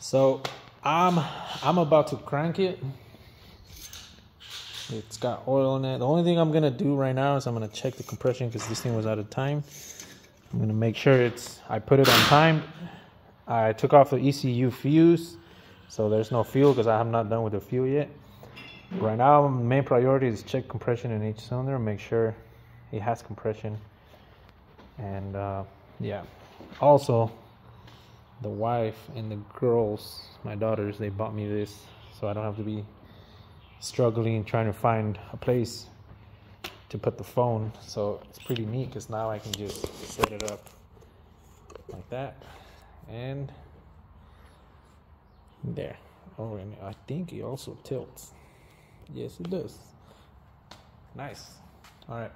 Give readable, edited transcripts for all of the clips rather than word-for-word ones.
So I'm about to crank it. It's got oil in it. The only thing I'm gonna do right now is I'm gonna check the compression because this thing was out of time. I'm gonna make sure I put it on time. I took off the ECU fuse, so there's no fuel because I'm not done with the fuel yet. Right now, the main priority is check compression in each cylinder, make sure it has compression. And yeah, also the wife and the girls, my daughters, they bought me this so I don't have to be struggling trying to find a place to put the phone. So it's pretty neat because now I can just set it up like that and there. Oh, and I think it also tilts. Yes, it does. Nice. All right.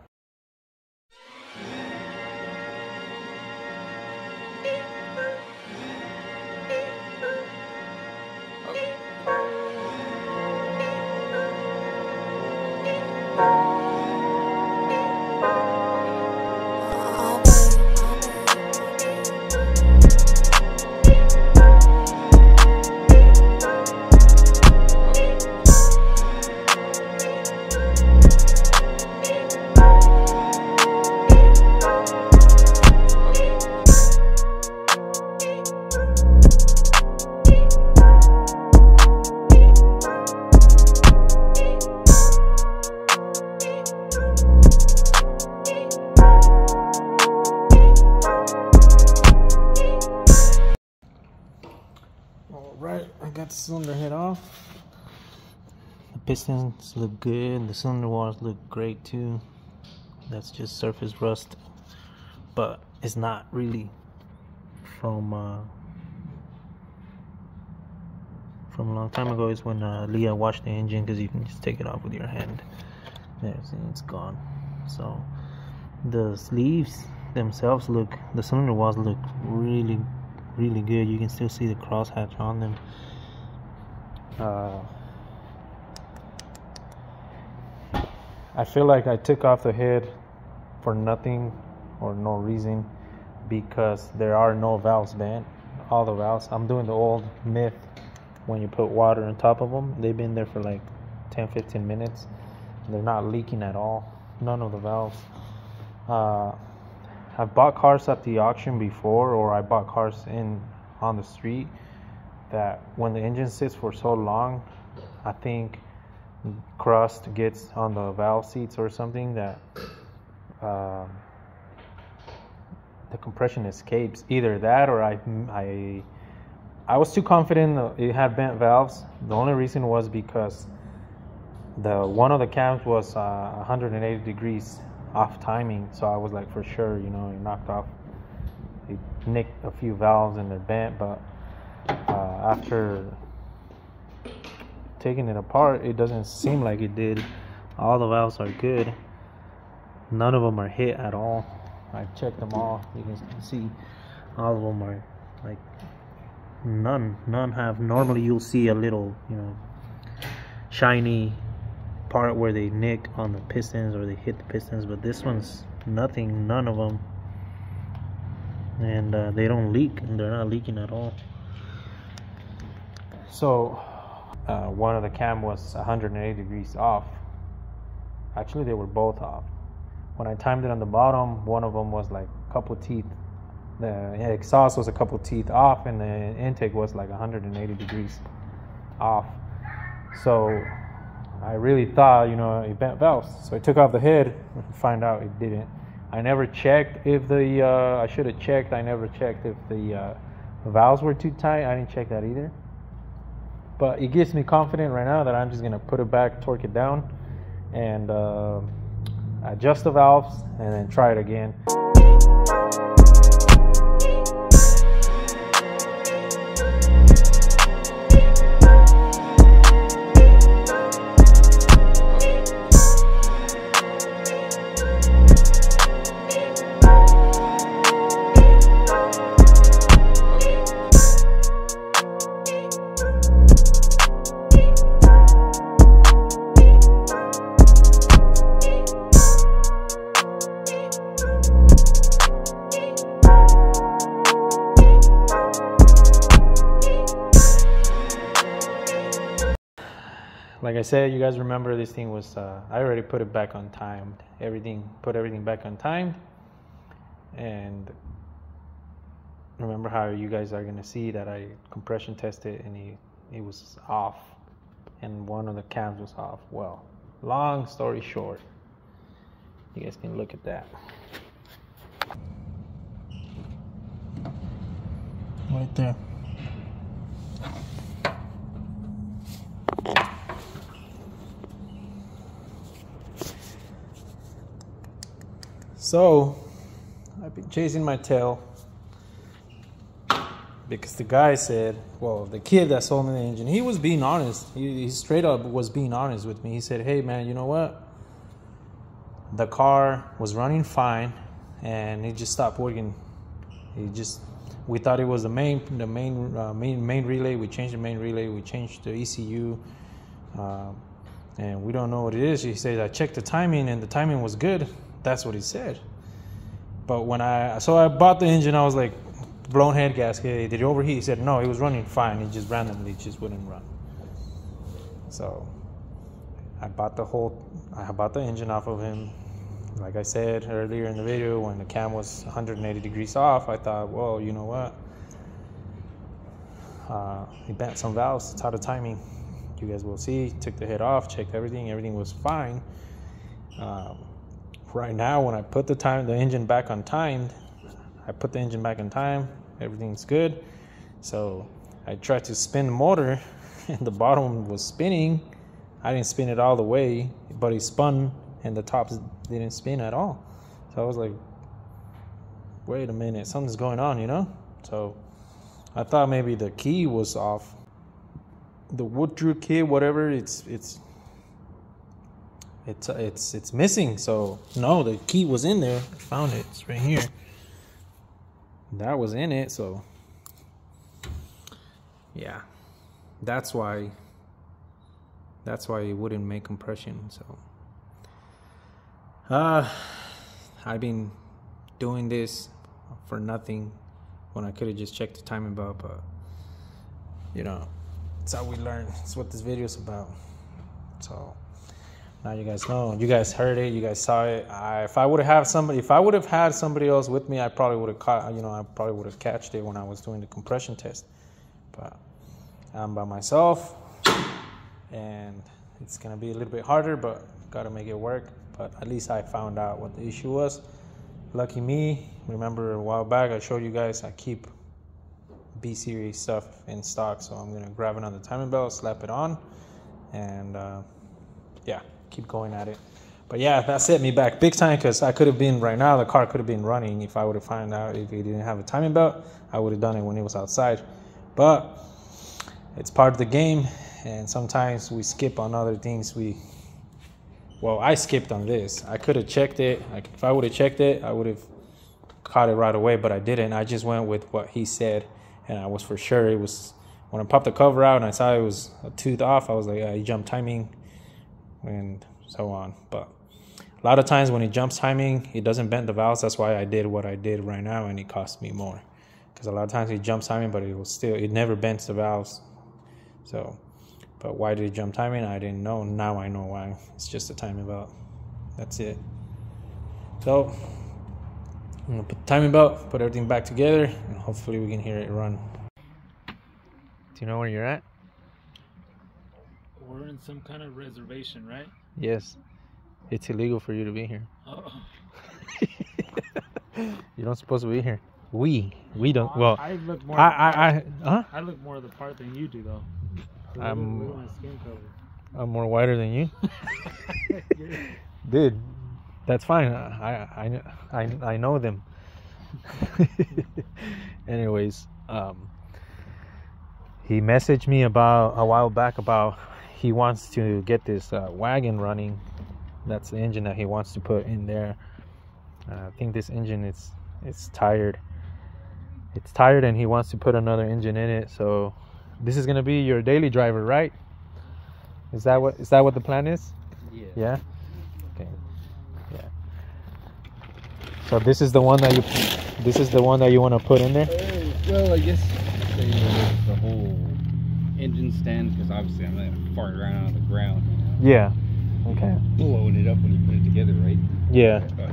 Alright, I got the cylinder head off. The pistons look good, the cylinder walls look great too. That's just surface rust, but it's not really from a long time ago. Is when Leah washed the engine, because you can just take it off with your hand. There, see, it's gone. So the sleeves themselves look, the cylinder walls look really good. You can still see the crosshatch on them. I feel like I took off the head for nothing or no reason, because there are no valves bent. All the valves, I'm doing the old myth when you put water on top of them. They've been there for like 10-15 minutes. They're not leaking at all. None of the valves. I've bought cars at the auction before, or I bought cars on the street, that when the engine sits for so long, I think crust gets on the valve seats or something, that the compression escapes. Either that, or I was too confident that it had bent valves. The only reason was because one of the cams was 180 degrees off timing, so I was like, for sure, it knocked off, it nicked a few valves and they're bent. But after taking it apart, it doesn't seem like it did. All the valves are good. None of them are hit at all. I checked them all. You can see all of them are like, none have. Normally you'll see a little shiny part where they nick on the pistons or they hit the pistons, but this one's nothing, none of them. And they don't leak, and they're not leaking at all. So one of the cam was 180 degrees off. Actually, they were both off. When I timed it on the bottom, one of them was like a couple teeth. The exhaust was a couple teeth off, and the intake was like 180 degrees off. So I really thought, it bent valves. So I took off the head and find out it didn't. I never checked if I should have checked. I never checked if the valves were too tight. I didn't check that either. But it gives me confidence right now that I'm just gonna put it back, torque it down, and adjust the valves, and then try it again. like I said, you guys remember this thing was, I already put it back on timed. Put everything back on timed. And remember how you guys are going to see that I compression tested and it was off. And one of the cams was off. Well, long story short, you guys can look at that. Right there. So, I've been chasing my tail because the guy said, well, the kid that sold me the engine, he was being honest. He straight up was being honest with me. He said, hey man, you know what? The car was running fine and it just stopped working. We thought it was the main relay. We changed the main relay. We changed the ECU. And we don't know what it is. He said, I checked the timing and the timing was good. That's what he said. But when I bought the engine, I was like, blown head gasket, did it overheat? He said no, it was running fine. It just randomly wouldn't run. So I bought the engine off of him. Like I said earlier in the video, when the cam was 180 degrees off, I thought, well, you know what? He bent some valves. It's out of timing. You guys will see. Took the head off, checked everything. Everything was fine. Right now, when I put the engine back on timed, I put the engine back in time, everything's good. So I tried to spin the motor and the bottom was spinning. I didn't spin it all the way, but it spun and the tops didn't spin at all. So I was like, wait a minute, something's going on, you know? So I thought maybe the key was off. The Woodruff key, whatever, it's missing. So no, the key was in there. I found it. It's right here. That was in it. So yeah, that's why it wouldn't make compression. So I've been doing this for nothing when I could have just checked the timing belt. But you know, it's how we learn. It's what this video is about. So now you guys know. You guys heard it. You guys saw it. If I would have had somebody else with me, I probably would have caught. You know, I probably would have catched it when I was doing the compression test. But I'm by myself, and it's gonna be a little bit harder, but gotta make it work. But at least I found out what the issue was. Lucky me. Remember a while back I showed you guys I keep B-series stuff in stock, so I'm gonna grab another timing belt, slap it on, and yeah, keep going at it. But yeah, that set me back big time, because I could have been right now, the car could have been running if I would have found out. If it didn't have a timing belt, I would have done it when it was outside. But it's part of the game, and sometimes we skip on other things. Well, I skipped on this. I could have checked it. If I would have checked it, I would have caught it right away, but I didn't. I just went with what he said, and I was for sure it was. When I popped the cover out and I saw it was a tooth off, I was like, he jumped timing and so on. But a lot of times when it jumps timing, it doesn't bend the valves. That's why I did what I did right now, and it cost me more, because a lot of times it jumps timing, but it never bends the valves. So, but why did it jump timing? I didn't know. Now I know why. It's just a timing belt. That's it. So I'm gonna put the timing belt, put everything back together, and hopefully we can hear it run. Do you know where you're at? We're in some kind of reservation, right? Yes. It's illegal for you to be here. Oh. You're not supposed to be here. We don't. Well, Well, I look more. I look more of the part than you do, though. So I'm- look at my skin color. I'm more whiter than you. Dude, that's fine. I know them. Anyways, he messaged me about a while back about he wants to get this wagon running. That's the engine that he wants to put in there. I think this engine it's tired. It's tired, and he wants to put another engine in it. So this is gonna be your daily driver, right? Is that what the plan is? Yeah. Yeah. Okay. Yeah. So this is the one that you want to put in there. Well, I guess the whole engine stand, because obviously I'm not gonna fart around on the ground. Yeah. Okay. Blowing it up when you put it together, right? Yeah. Okay.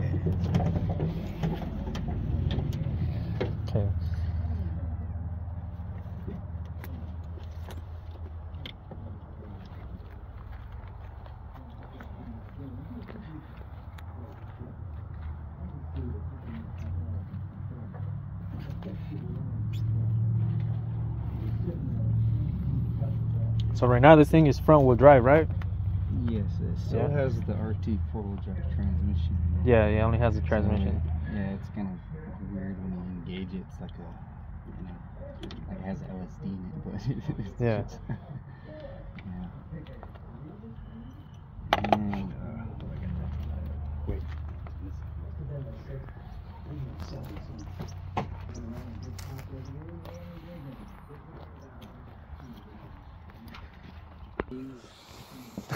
Okay. So right now this thing is front wheel drive, right? Yes, it still has the RT 4-wheel drive transmission. Yeah, it only has the transmission. So, yeah, it's kind of weird when you engage it. It's like a, you know, like it has LSD in it, but it's Yeah. yeah. And wait.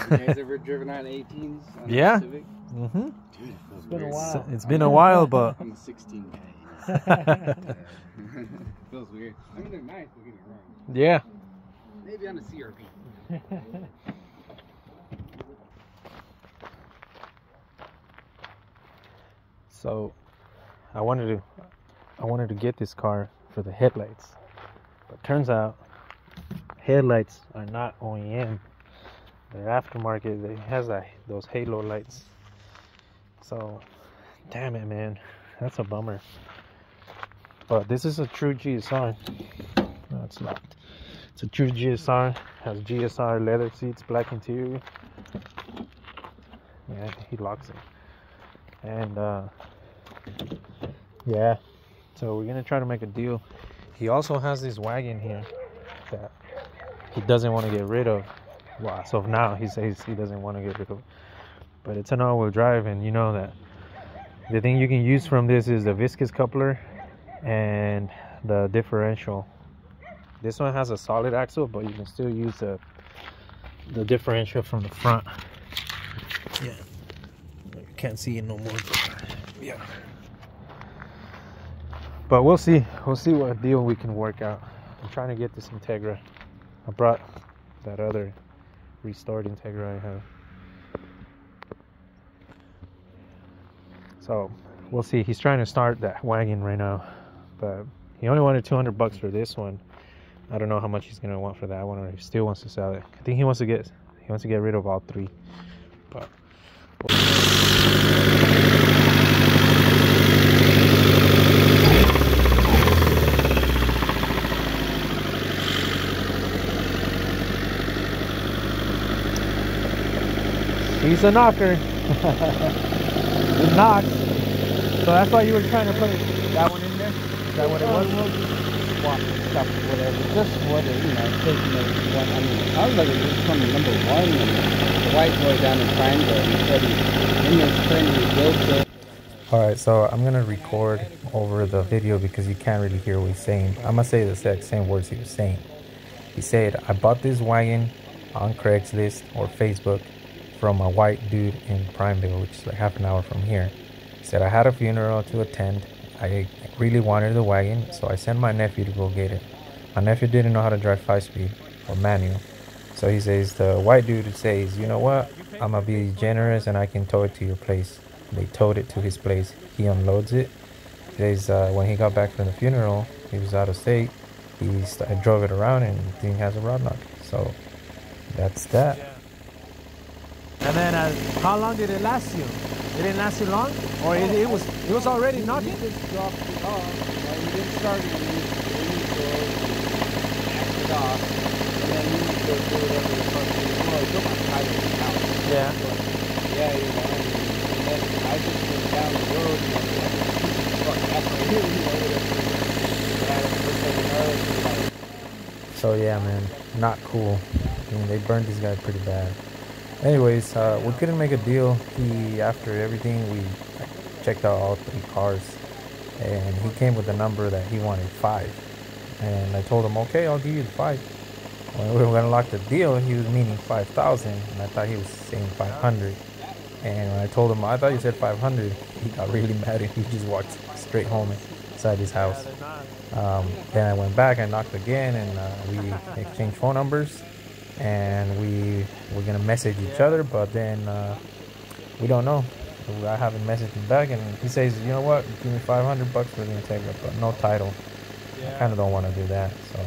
You guys ever driven on 18s? On Yeah. A Civic? Mm-hmm. Dude, it feels It's been a weird. while. It's been a while, but I'm a 16 guy. Feels weird. I mean, they're nice, don't get me wrong. yeah. Maybe on a CRV. So I wanted to get this car for the headlights, but turns out headlights are not OEM. They're aftermarket. It has those halo lights. So damn it, man, that's a bummer. But this is a true GSR. No, it's not. It's a true GSR. Has GSR leather seats, black interior. Yeah, he locks it. And yeah, so we're gonna try to make a deal. He also has this wagon here that he doesn't want to get rid of. Well, so now he says he doesn't want to get rid of it. But it's an all-wheel drive, and you know that the thing you can use from this is the viscous coupler and the differential. This one has a solid axle, but you can still use the differential from the front. Yeah, you can't see it no more. Yeah, but we'll see what deal we can work out. I'm trying to get this Integra. I brought that other restored Integra I have, so we'll see. He's trying to start that wagon right now, but he only wanted $200 for this one. I don't know how much he's gonna want for that one, or he still wants to sell it. I think he wants to get rid of all three, but he's a knocker. He knocks. So that's why you were trying to put that one in there? Is that what it was? Swap stuff, whatever. Just whatever, you know, taking the one. I mean, it sounds like it was from number 1. And the white boy down in Triangle, he said he's in this friendly build kit. Alright, so I'm going to record over the video because you can't really hear what he's saying. I'm going to say the exact same words he was saying. He said, I bought this wagon on Craigslist or Facebook from a white dude in Primeville, which is like half an hour from here. He said, I had a funeral to attend. I really wanted the wagon, so I sent my nephew to go get it. My nephew didn't know how to drive 5-speed or manual. So he says, the white dude says, you know what? I'm going to be generous and I can tow it to your place. They towed it to his place. He unloads it. He says, when he got back from the funeral, he was out of state. I drove it around and the thing has a rod knock. So that's that. And then how long did it last you? It didn't last you long? Or it was already knocking? He just dropped it off. He didn't start it. He jacked it off. And then he used to do whatever the fuck he was. Well, he took my tire in the house. Yeah. But, yeah, you know. And then I just went down the road and I was like, fuck, that's right here, you know, whatever. And I was like, another, So yeah, man, not cool. I mean, they burned this guy pretty bad. Anyways, we couldn't make a deal. After everything, we checked out all 3 cars, and he came with a number that he wanted 5. And I told him, okay, I'll give you the 5. When we were gonna lock the deal, he was meaning 5,000, and I thought he was saying 500. And when I told him I thought you said 500, he got really mad and he just walked straight home. inside his house. Then I went back, I knocked again, and we exchanged phone numbers, and we were gonna message each other, but then we don't know. I haven't messaged him back, and he says, you know what, give me $500, we're gonna take it, but no title. I kind of don't want to do that, so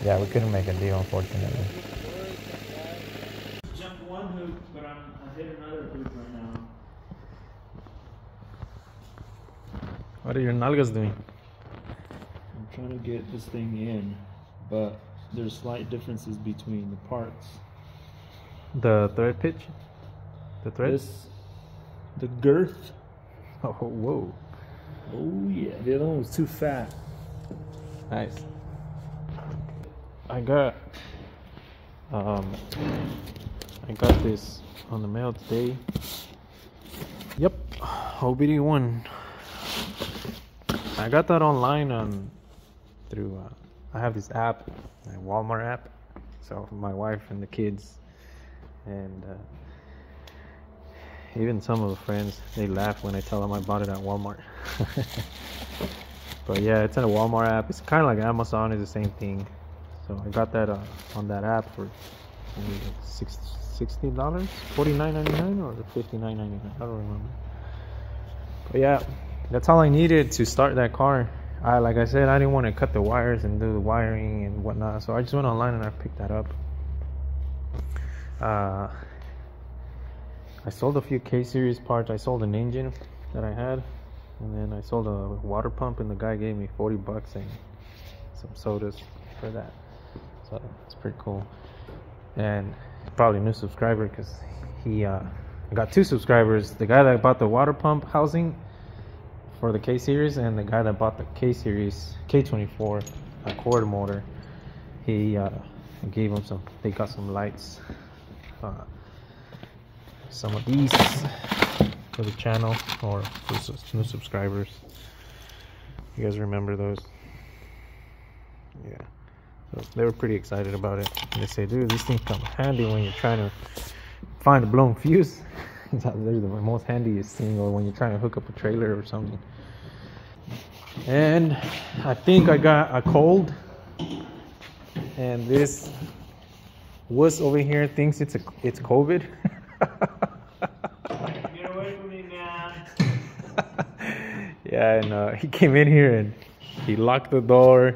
yeah, we couldn't make a deal, unfortunately. Jumped one hoop, but I hit another hoop right now. What are your nalgas doing? I'm trying to get this thing in, but there's slight differences between the parts. The thread pitch? The thread? The girth. Oh, whoa. Oh yeah, the other one was too fat. Nice. I got this on the mail today. Yep, OBD1. I got that online through I have this app, a Walmart app. So my wife and the kids, and even some of the friends, they laugh when I tell them I bought it at Walmart. But yeah, it's in a Walmart app. It's kind of like Amazon, it's the same thing. So I got that on that app for $16, $49.99 or $59.99. I don't remember. But yeah, that's all I needed to start that car. Like I said, I didn't want to cut the wires and do the wiring and whatnot, so I just went online and I picked that up. I sold a few K-Series parts. I sold an engine that I had, and then I sold a water pump, and the guy gave me $40 and some sodas for that. So it's pretty cool. And probably a new subscriber, because he got 2 subscribers. The guy that bought the water pump housing for the K-Series, and the guy that bought the K-Series K24 quad motor. He gave him some. They got some lights. Some of these for the channel, or for new subscribers. You guys remember those? Yeah, so they were pretty excited about it. And they say, dude, these things come handy when you're trying to find a blown fuse. They're the most handiest thing, or when you're trying to hook up a trailer or something. And I think I got a cold, and this wuss over here thinks it's COVID. Get away from me, man. Yeah, and he came in here and he locked the door.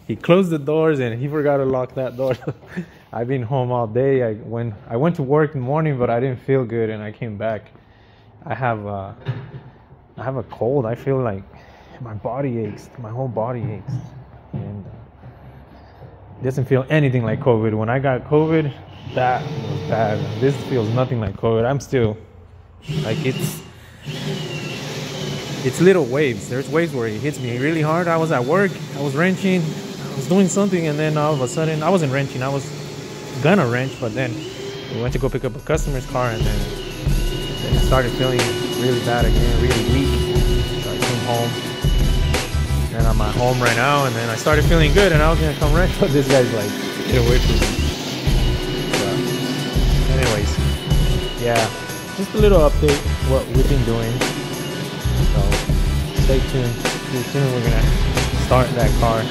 He closed the doors and he forgot to lock that door. I've been home all day. I went to work in the morning, but I didn't feel good, and I came back. I have a cold. I feel like my body aches. My whole body aches, and it doesn't feel anything like COVID. When I got COVID, that was bad. This feels nothing like COVID. I'm still like, it's little waves. There's waves where it hits me really hard. I was at work, I was wrenching, I was doing something, and then all of a sudden, I wasn't wrenching, I was gonna wrench, but then we went to go pick up a customer's car, and then I started feeling really bad again, really weak. So I came home, and I'm at home right now, and then I started feeling good, and I was gonna come wrench, but this guy's like, get away from me. Anyways, yeah, just a little update what we've been doing. So stay tuned. Pretty soon we're gonna start that car.